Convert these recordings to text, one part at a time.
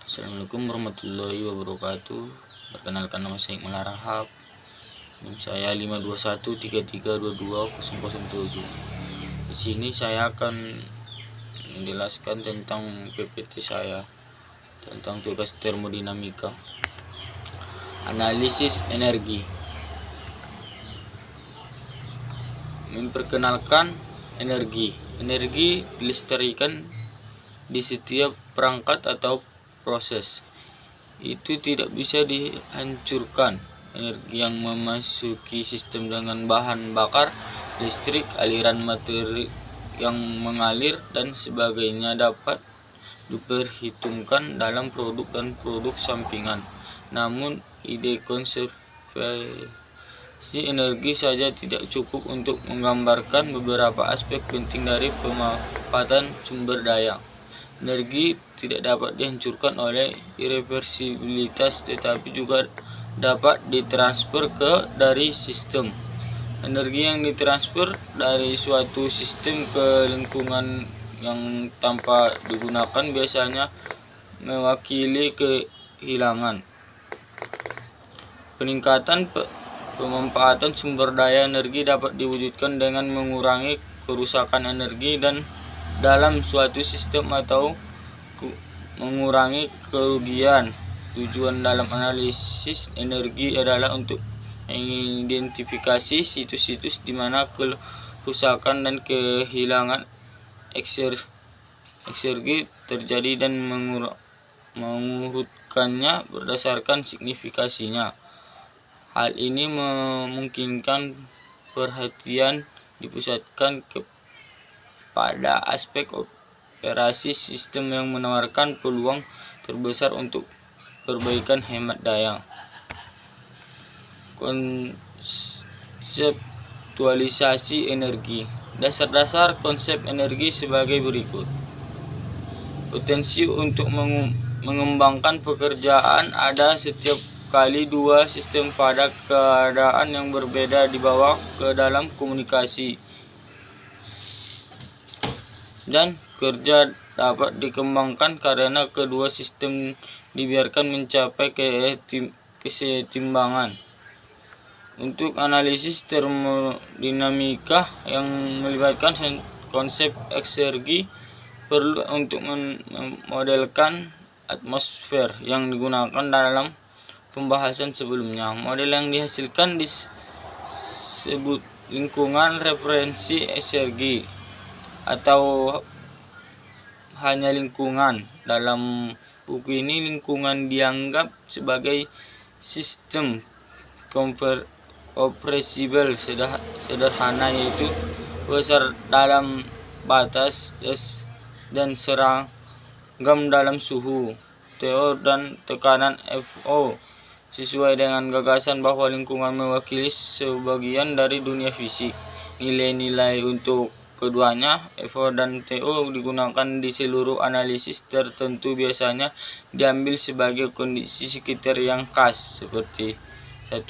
Assalamualaikum warahmatullahi wabarakatuh. Perkenalkan, nama saya Iqmal Rahab. NIM saya 52133220007. Di sini saya akan menjelaskan tentang PPT saya tentang tugas termodinamika. Analisis energi. Memperkenalkan energi. Energi dilestarikan di setiap perangkat atau proses. Itu tidak bisa dihancurkan. Energi yang memasuki sistem dengan bahan bakar, listrik, aliran materi yang mengalir, dan sebagainya dapat diperhitungkan dalam produk dan produk sampingan. Namun, ide konservasi energi saja tidak cukup untuk menggambarkan beberapa aspek penting dari pemanfaatan sumber daya. Energi tidak dapat dihancurkan oleh irreversibilitas, tetapi juga dapat ditransfer dari sistem. Energi yang ditransfer dari suatu sistem ke lingkungan yang tanpa digunakan biasanya mewakili kehilangan. Peningkatan pemanfaatan sumber daya energi dapat diwujudkan dengan mengurangi kerusakan energi dan dalam suatu sistem atau mengurangi kerugian. Tujuan dalam analisis energi adalah untuk mengidentifikasi situs-situs di mana kerusakan dan kehilangan energi terjadi dan mengurutkannya berdasarkan signifikasinya. Hal ini memungkinkan perhatian dipusatkan pada aspek operasi sistem yang menawarkan peluang terbesar untuk perbaikan hemat daya. Konseptualisasi energi. Dasar-dasar konsep energi sebagai berikut. Potensi untuk mengembangkan pekerjaan ada setiap kali dua sistem pada keadaan yang berbeda dibawa ke dalam komunikasi, dan kerja dapat dikembangkan karena kedua sistem dibiarkan mencapai kesetimbangan. Untuk analisis termodinamika yang melibatkan konsep eksergi, perlu untuk memodelkan atmosfer yang digunakan dalam pembahasan sebelumnya. Model yang dihasilkan disebut lingkungan referensi eksergi atau hanya lingkungan. Dalam buku ini, lingkungan dianggap sebagai sistem kompresibel sederhana, yaitu besar dalam batas dan seragam dalam suhu, TO dan tekanan FO, sesuai dengan gagasan bahwa lingkungan mewakili sebagian dari dunia fisik. Nilai-nilai untuk keduanya, FO dan TO, digunakan di seluruh analisis tertentu, biasanya diambil sebagai kondisi sekitar yang khas, seperti 1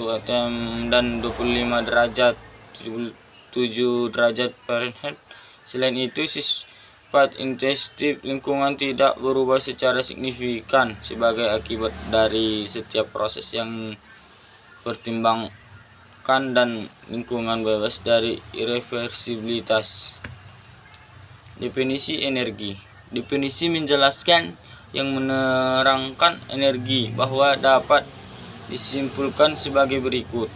atm dan 25 derajat 7 derajat Fahrenheit. Selain itu, sifat intensif lingkungan tidak berubah secara signifikan sebagai akibat dari setiap proses yang pertimbangkan dan lingkungan bebas dari irreversibilitas. Definisi energi. Definisi menjelaskan yang menerangkan energi bahwa dapat disimpulkan sebagai berikut.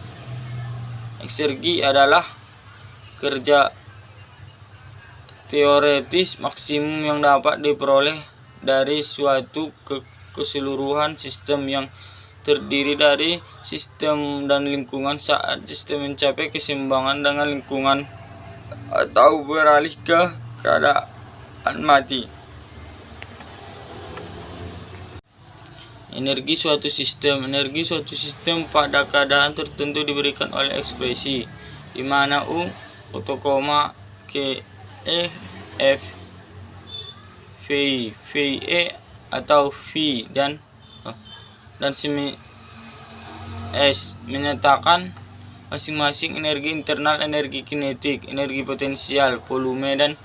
Eksergi adalah kerja teoretis maksimum yang dapat diperoleh dari suatu keseluruhan sistem yang terdiri dari sistem dan lingkungan saat sistem mencapai keseimbangan dengan lingkungan atau beralih ke keadaan mati. Energi suatu sistem. Energi suatu sistem pada keadaan tertentu diberikan oleh ekspresi di mana U, K, E, F, V, E atau V dan S menyatakan masing-masing energi internal, energi kinetik, energi potensial, volume, dan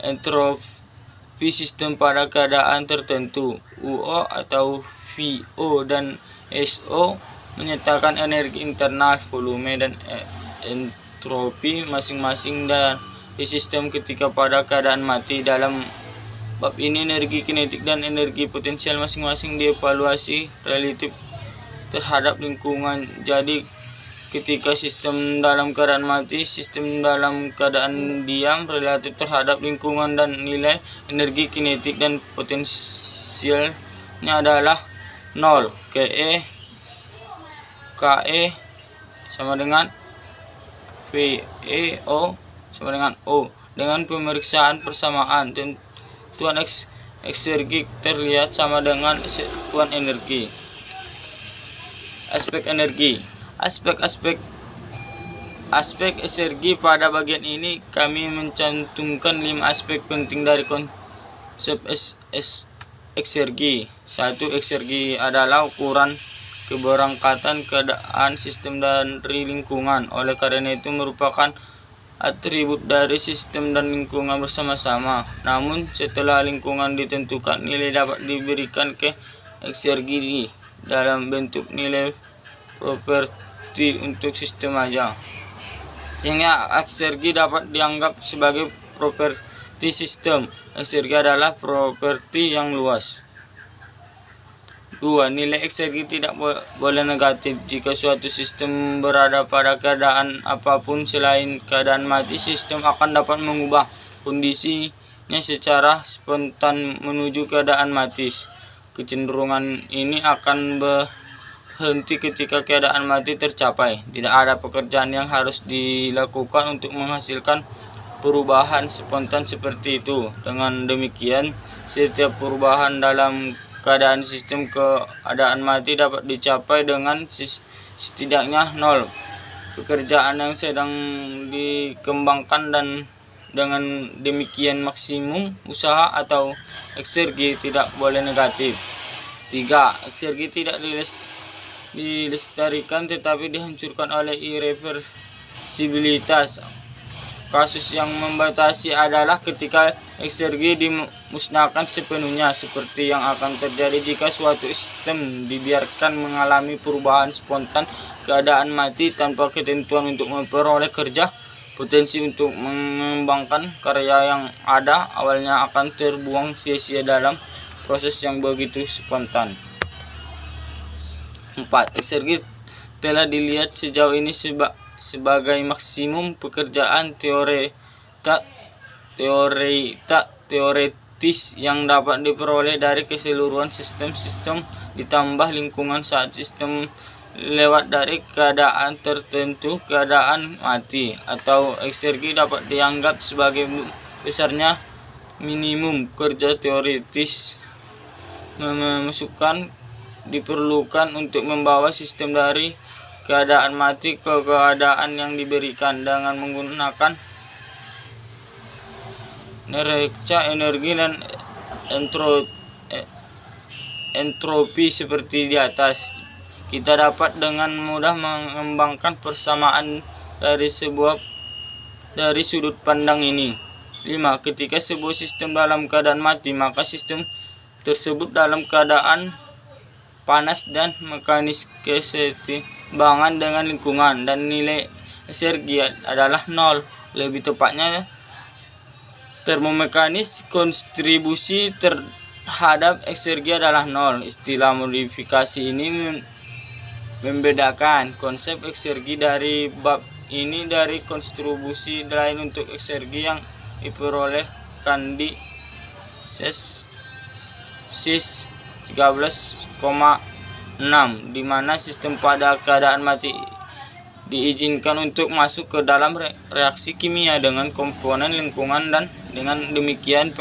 entropi sistem pada keadaan tertentu. UO atau VO dan SO menyatakan energi internal, volume, dan entropi masing-masing dari sistem ketika pada keadaan mati. Dalam bab ini energi kinetik dan energi potensial masing-masing dievaluasi relatif terhadap lingkungan. Jadi ketika sistem dalam keadaan mati, sistem dalam keadaan diam relatif terhadap lingkungan, dan nilai energi kinetik dan potensialnya adalah 0. KE sama dengan VEO sama dengan O. Dengan pemeriksaan persamaan, tentuan eksergi terlihat sama dengan satuan energi. Aspek energi. Aspek eksergi. Pada bagian ini kami mencantumkan 5 aspek penting dari konsep eksergi. 1. Eksergi adalah ukuran keberangkatan keadaan sistem dari lingkungan. Oleh karena itu merupakan atribut dari sistem dan lingkungan bersama-sama. Namun setelah lingkungan ditentukan, nilai dapat diberikan ke eksergi dalam bentuk nilai properti untuk sistem aja, sehingga eksergi dapat dianggap sebagai properti sistem. Eksergi adalah properti yang luas. 2. Nilai eksergi tidak boleh negatif. Jika suatu sistem berada pada keadaan apapun selain keadaan mati, sistem akan dapat mengubah kondisinya secara spontan menuju keadaan mati. Kecenderungan ini akan berhenti ketika keadaan mati tercapai. Tidak ada pekerjaan yang harus dilakukan untuk menghasilkan perubahan spontan seperti itu. Dengan demikian, setiap perubahan dalam keadaan sistem keadaan mati dapat dicapai dengan setidaknya 0 pekerjaan yang sedang dikembangkan, dan dengan demikian maksimum usaha atau eksergi tidak boleh negatif. 3. Eksergi tidak dilestarikan tetapi dihancurkan oleh irreversibilitas. Kasus yang membatasi adalah ketika eksergi dimusnahkan sepenuhnya, seperti yang akan terjadi jika suatu sistem dibiarkan mengalami perubahan spontan keadaan mati tanpa ketentuan untuk memperoleh kerja. Potensi untuk mengembangkan karya yang ada awalnya akan terbuang sia-sia dalam proses yang begitu spontan. 4. Eksergi telah dilihat sejauh ini sebagai maksimum pekerjaan teoretis yang dapat diperoleh dari keseluruhan sistem ditambah lingkungan saat sistem lewat dari keadaan tertentu keadaan mati. Atau eksergi dapat dianggap sebagai besarnya minimum kerja teoretis memasukkan diperlukan untuk membawa sistem dari keadaan mati ke keadaan yang diberikan dengan menggunakan neraca energi dan entropi seperti di atas. Kita dapat dengan mudah mengembangkan persamaan dari sudut pandang ini. 5. Ketika sebuah sistem dalam keadaan mati, maka sistem tersebut dalam keadaan panas dan mekanis kesetimbangan dengan lingkungan, dan nilai eksergi adalah 0. Lebih tepatnya, termomekanis kontribusi terhadap eksergi adalah 0. Istilah modifikasi ini membedakan konsep eksergi dari bab ini dari kontribusi lain untuk eksergi yang diperolehkan di SIS 13,6, di mana sistem pada keadaan mati diizinkan untuk masuk ke dalam reaksi kimia dengan komponen lingkungan, dan dengan demikian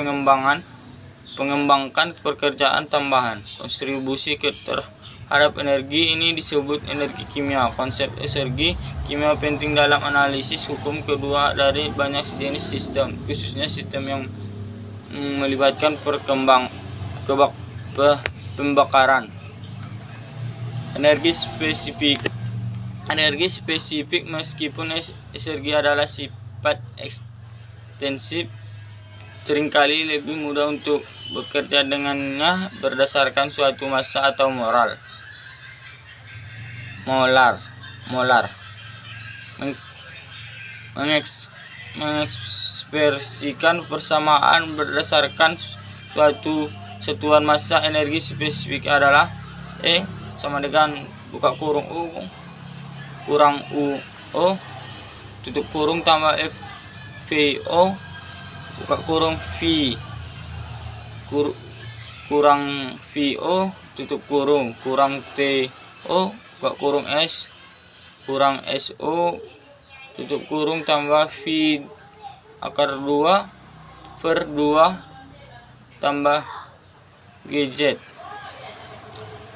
mengembangkan pekerjaan tambahan. Kontribusi terhadap energi ini disebut energi kimia. Konsep eksergi kimia penting dalam analisis hukum kedua dari banyak jenis sistem, khususnya sistem yang melibatkan pembakaran. Energi spesifik. Meskipun eksergi adalah sifat ekstensif, seringkali lebih mudah untuk bekerja dengannya berdasarkan suatu massa atau molar. Mengekspresikan persamaan berdasarkan suatu satuan massa energi spesifik adalah E sama dengan buka kurung U kurang UO tutup kurung tambah F VO buka kurung V kurang VO tutup kurung kurang TO buka kurung S kurang SO tutup kurung tambah V akar 2 per 2 tambah GZ,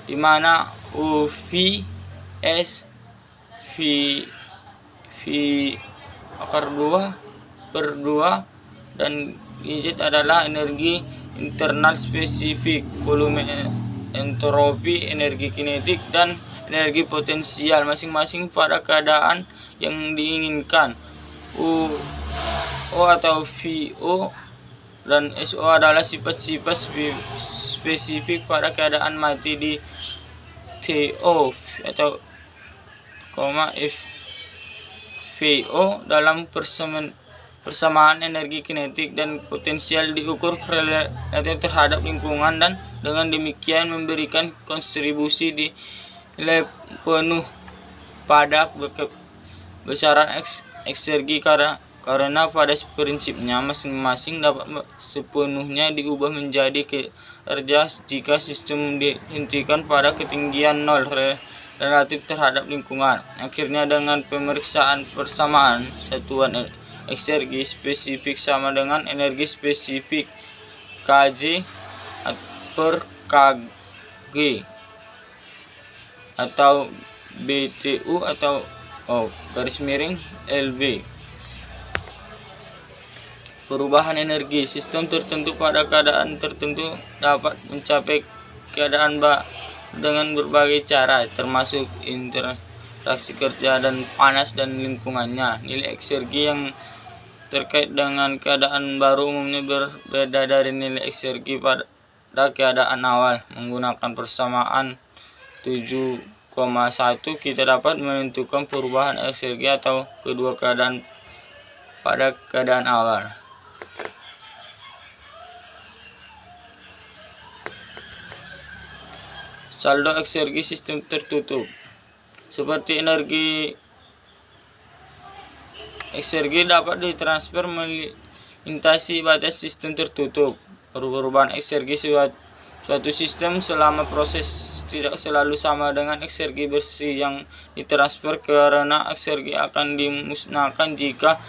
di mana UV S V akar 2 per 2 dan GZ adalah energi internal spesifik, volume, entropi, energi kinetik, dan energi potensial masing-masing pada keadaan yang diinginkan. O atau VO dan SO adalah sifat-sifat spesifik pada keadaan mati di TO atau F VO dalam persamaan energi kinetik dan potensial diukur relatif terhadap lingkungan, dan dengan demikian memberikan kontribusi di nilai penuh pada besaran eksergi karena pada prinsipnya masing-masing dapat sepenuhnya diubah menjadi kerja jika sistem dihentikan pada ketinggian 0 relatif terhadap lingkungan. Akhirnya dengan pemeriksaan persamaan satuan eksergi spesifik sama dengan energi spesifik Kj per Kg atau BTU atau garis miring LB. Perubahan energi sistem tertentu pada keadaan tertentu dapat mencapai keadaan dengan berbagai cara, termasuk interaksi kerja dan panas dan lingkungannya. Nilai eksergi yang terkait dengan keadaan baru umumnya berbeda dari nilai eksergi pada keadaan awal. Menggunakan persamaan 7,1 kita dapat menentukan perubahan eksergi atau kedua keadaan pada keadaan awal. Saldo eksergi sistem tertutup. Seperti energi eksergi dapat ditransfer melintasi batas sistem tertutup. Perubahan eksergi suatu sistem selama proses tidak selalu sama dengan eksergi bersih yang ditransfer, karena eksergi akan dimusnahkan jika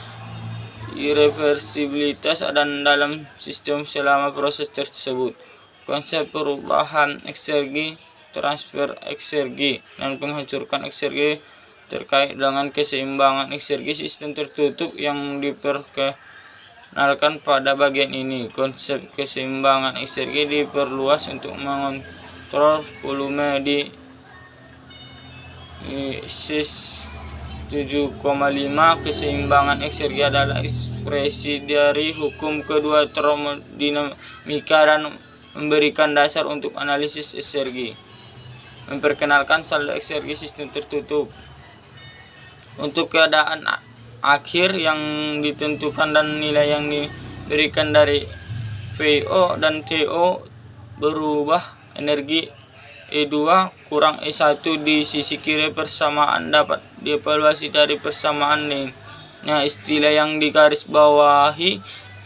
irreversibilitas dan dalam sistem selama proses tersebut. Konsep perubahan eksergi, transfer eksergi, dan penghancuran eksergi terkait dengan keseimbangan eksergi sistem tertutup yang diperkenalkan pada bagian ini. Konsep keseimbangan eksergi diperluas untuk mengontrol volume di SIS 7,5. Keseimbangan eksergi adalah ekspresi dari hukum kedua termodinamika dan memberikan dasar untuk analisis eksergi. Memperkenalkan saldo eksergi sistem tertutup. Untuk keadaan akhir yang ditentukan dan nilai yang diberikan dari VO dan TO berubah, energi E2 kurang E1 di sisi kiri persamaan dapat dievaluasi dari persamaan ini. Nah, istilah yang digaris bawahi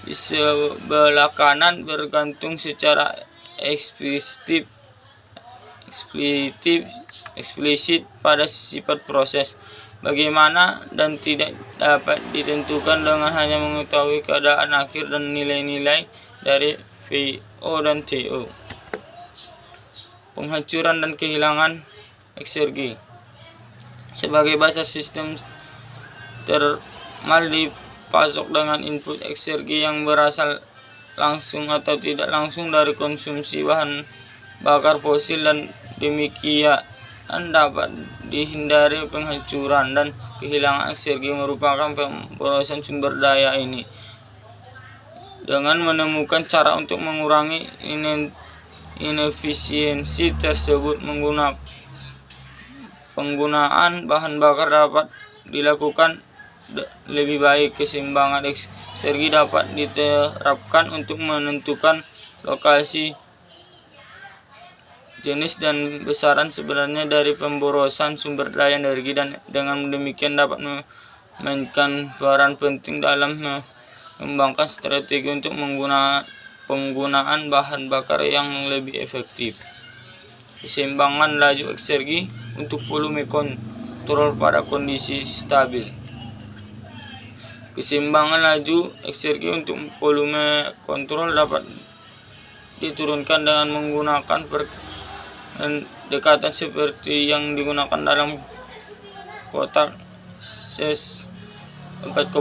di sebelah kanan bergantung secara eksplisit pada sifat proses, bagaimana dan tidak dapat ditentukan dengan hanya mengetahui keadaan akhir dan nilai-nilai dari VO dan TO. Penghancuran dan kehilangan eksergi. Sebagai bahasa sistem termal dipasok dengan input eksergi yang berasal langsung atau tidak langsung dari konsumsi bahan bakar fosil, dan demikian dapat dihindari penghancuran dan kehilangan eksergi merupakan pemborosan sumber daya ini. Dengan menemukan cara untuk mengurangi inefisiensi tersebut, penggunaan bahan bakar dapat dilakukan lebih baik. Keseimbangan energi dapat diterapkan untuk menentukan lokasi, jenis dan besaran sebenarnya dari pemborosan sumber daya energi, dan dengan demikian dapat memainkan peran penting dalam mengembangkan strategi untuk penggunaan bahan bakar yang lebih efektif. Keseimbangan laju eksergi untuk volume kontrol pada kondisi stabil. Keseimbangan laju eksergi untuk volume kontrol dapat diturunkan dengan menggunakan pendekatan seperti yang digunakan dalam kotak SES 4,1,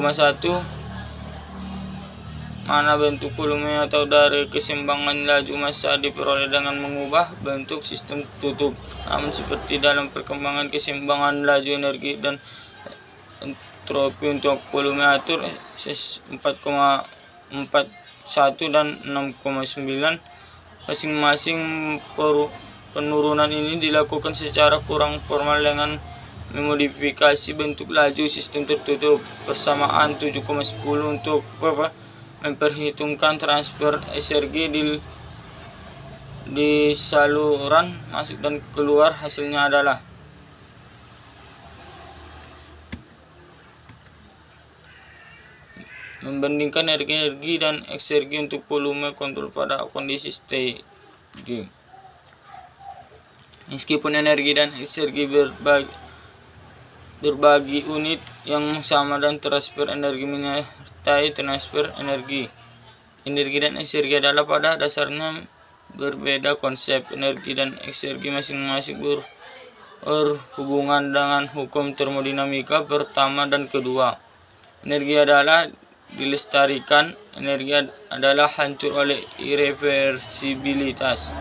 mana bentuk volume atau dari keseimbangan laju massa diperoleh dengan mengubah bentuk sistem tutup. Namun seperti dalam perkembangan keseimbangan laju energi dan entropi untuk volume atur SES 4,41 dan 6,9, masing-masing penurunan ini dilakukan secara kurang formal dengan memodifikasi bentuk laju sistem tertutup. Persamaan 7,10 untuk memperhitungkan transfer energi di saluran masuk dan keluar. Hasilnya adalah membandingkan energi dan eksergi untuk volume kontrol pada kondisi steady. Meskipun energi dan eksergi berbagi unit yang sama dan transfer energi menyertai transfer energi dan eksergi adalah pada dasarnya berbeda konsep. Energi dan eksergi masing-masing berhubungan dengan hukum termodinamika pertama dan kedua. Energi adalah dilestarikan, energi adalah hancur oleh irreversibilitas.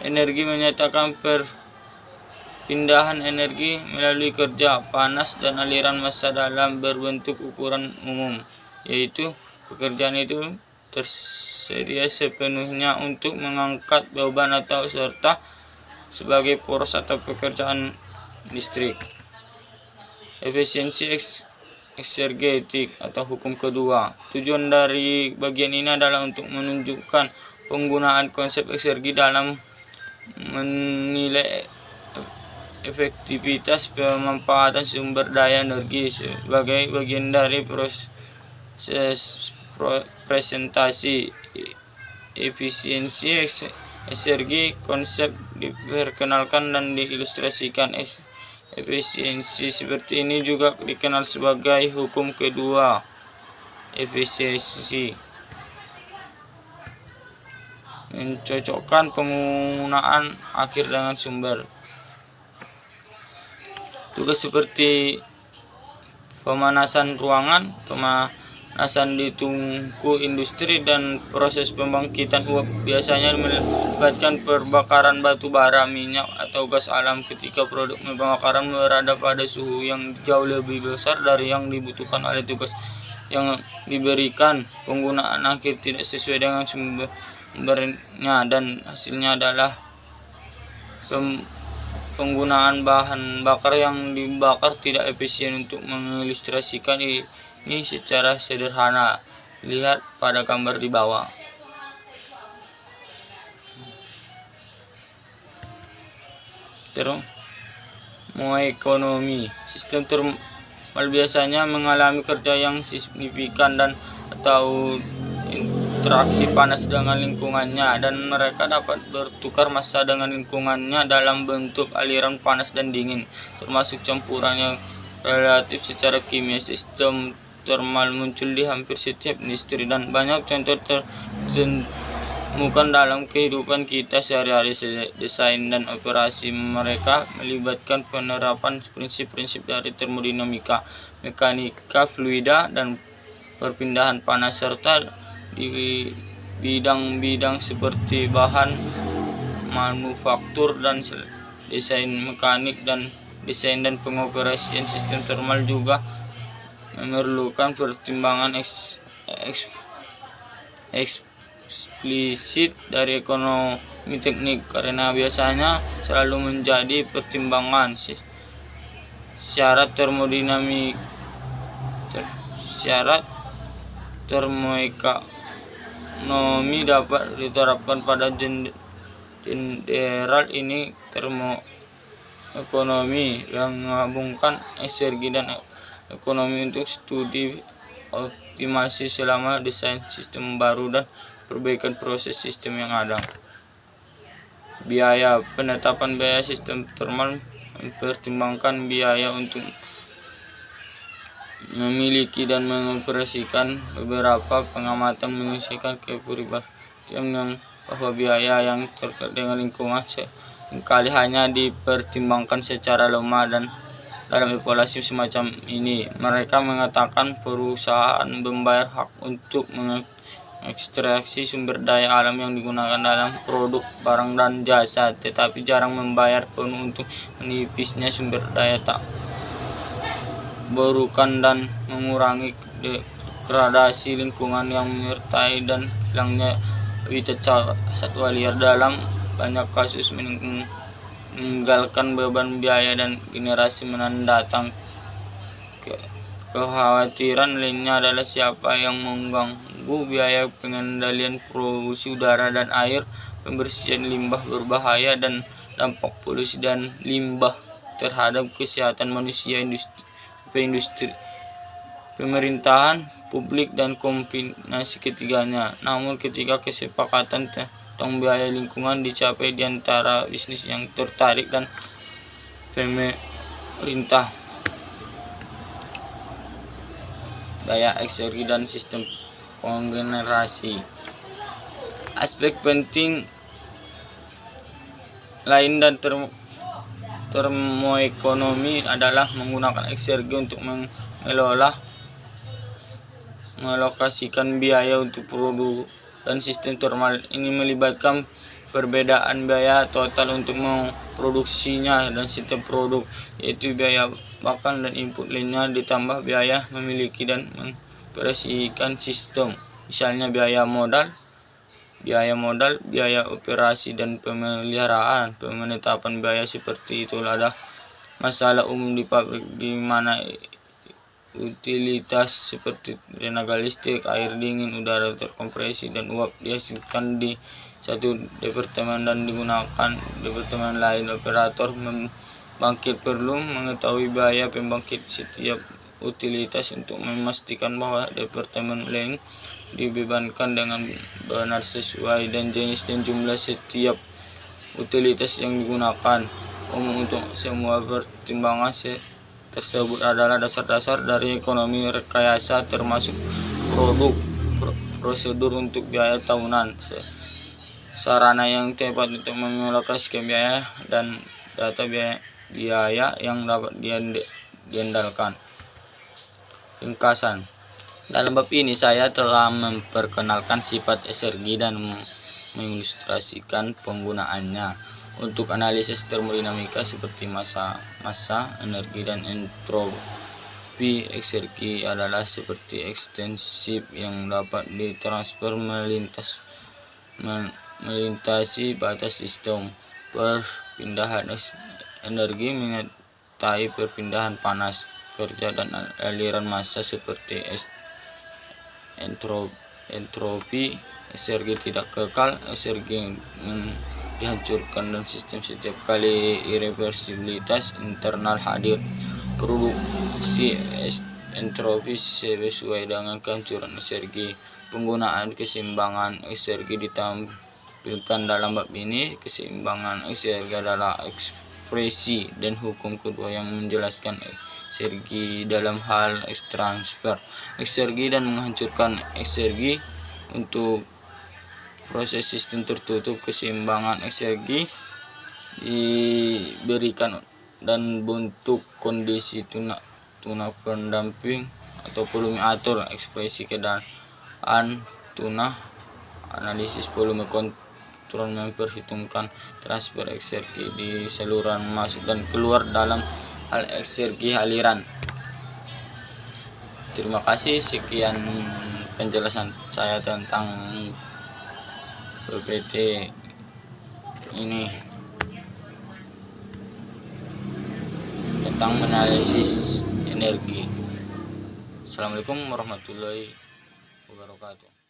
Energi menyatakan perpindahan energi melalui kerja panas dan aliran massa dalam berbentuk ukuran umum, yaitu pekerjaan itu tersedia sepenuhnya untuk mengangkat beban atau serta sebagai poros atau pekerjaan listrik. Efisiensi eksergetik atau hukum kedua. Tujuan dari bagian ini adalah untuk menunjukkan penggunaan konsep eksergi dalam menilai efektivitas pemanfaatan sumber daya energi sebagai bagian dari proses presentasi efisiensi eksergi. Konsep diperkenalkan dan diilustrasikan. Efisiensi seperti ini juga dikenal sebagai hukum kedua efisiensi. Mencocokkan penggunaan akhir dengan sumber. Tugas seperti pemanasan ruangan, pemanasan di tungku industri, dan proses pembangkitan uap biasanya melibatkan perbakaran batu bara, minyak, atau gas alam. Ketika produk pembakaran berada pada suhu yang jauh lebih besar dari yang dibutuhkan oleh tugas yang diberikan, penggunaan akhir tidak sesuai dengan sumbernya, dan hasilnya adalah penggunaan bahan bakar yang dibakar tidak efisien. Untuk mengilustrasikan ini secara sederhana, lihat pada gambar di bawah. Termoekonomi. Sistem termal biasanya mengalami kerja yang signifikan dan atau interaksi panas dengan lingkungannya, dan mereka dapat bertukar massa dengan lingkungannya dalam bentuk aliran panas dan dingin, termasuk campuran yang relatif secara kimia. Sistem termal muncul di hampir setiap industri, dan banyak contoh tertemukan dalam kehidupan kita sehari-hari. Desain dan operasi mereka melibatkan penerapan prinsip-prinsip dari termodinamika, mekanika fluida, dan perpindahan panas, serta di bidang-bidang seperti bahan manufaktur dan desain mekanik. Dan desain dan pengoperasian sistem termal juga memerlukan pertimbangan eksplisit dari ekonomi teknik karena biasanya selalu menjadi pertimbangan syarat syarat termoekonomi dapat diterapkan pada jenderal ini. Termoekonomi yang menggabungkan energi dan ekonomi untuk studi optimasi selama desain sistem baru dan perbaikan proses sistem yang ada. Biaya penetapan biaya sistem termal mempertimbangkan biaya untuk memiliki dan mengoperasikan. Beberapa pengamatan menyelesaikan kepribadian bahwa biaya yang terkait dengan lingkungan seringkali hanya dipertimbangkan secara lemah, dan dalam evaluasi semacam ini mereka mengatakan perusahaan membayar hak untuk mengekstraksi sumber daya alam yang digunakan dalam produk, barang, dan jasa, tetapi jarang membayar penuh untuk menipisnya sumber daya tak berukan dan mengurangi degradasi lingkungan yang menyertai dan hilangnya habitat satwa liar. Dalam banyak kasus meninggalkan beban biaya dan generasi mendatang. Kekhawatiran lainnya adalah siapa yang mengganggu biaya pengendalian polusi udara dan air, pembersihan limbah berbahaya, dan dampak polusi dan limbah terhadap kesehatan manusia, industri, pemerintahan publik, dan kombinasi ketiganya. Namun ketika kesepakatan tentang biaya lingkungan dicapai di antara bisnis yang tertarik dan pemerintah, biaya eksternal dan sistem kogenerasi. Aspek penting lain dan termoekonomi adalah menggunakan energi untuk mengalokasikan biaya untuk produk dan sistem termal. Ini melibatkan perbedaan biaya total untuk memproduksinya dan sistem produk, yaitu biaya bakar dan input lainnya, ditambah biaya memiliki dan mengoperasikan sistem, misalnya biaya modal, biaya operasi, dan pemeliharaan. Penetapan biaya seperti itu ada masalah umum di pabrik, di mana utilitas seperti tenaga listrik, air dingin, udara terkompresi, dan uap dihasilkan di satu departemen dan digunakan departemen lain. Operator pembangkit perlu mengetahui biaya pembangkit setiap utilitas untuk memastikan bahwa departemen lain dibebankan dengan benar sesuai dan jenis dan jumlah setiap utilitas yang digunakan. Untuk semua pertimbangan tersebut adalah dasar-dasar dari ekonomi rekayasa, termasuk prosedur untuk biaya tahunan, sarana yang tepat untuk mengalokasikan biaya, dan data biaya yang dapat diandalkan. Ringkasan. Dalam bab ini saya telah memperkenalkan sifat energi dan mengilustrasikan penggunaannya. Untuk analisis termodinamika seperti massa, energi, dan entropi, energi adalah seperti ekstensif yang dapat ditransfer melintasi batas sistem. Perpindahan energi menyertai perpindahan panas, kerja, dan aliran massa seperti entropi. Energi tidak kekal, energi dihancurkan, dan sistem setiap kali irreversibilitas internal hadir. Produksi entropi sesuai dengan kehancuran energi. Penggunaan keseimbangan energi ditampilkan dalam bab ini. Keseimbangan energi adalah ekspresi dan hukum kedua yang menjelaskan energi dalam hal transfer energi dan menghancurkan energi. Untuk proses sistem tertutup, keseimbangan energi diberikan dan bentuk kondisi tuna pendamping atau volume atur. Ekspresi keadaan tuna, analisis volume kontrol memperhitungkan transfer energi di saluran masuk dan keluar dalam hal energi aliran. Terima kasih, sekian penjelasan saya tentang PPT ini, tentang menganalisis energi. Assalamualaikum warahmatullahi wabarakatuh.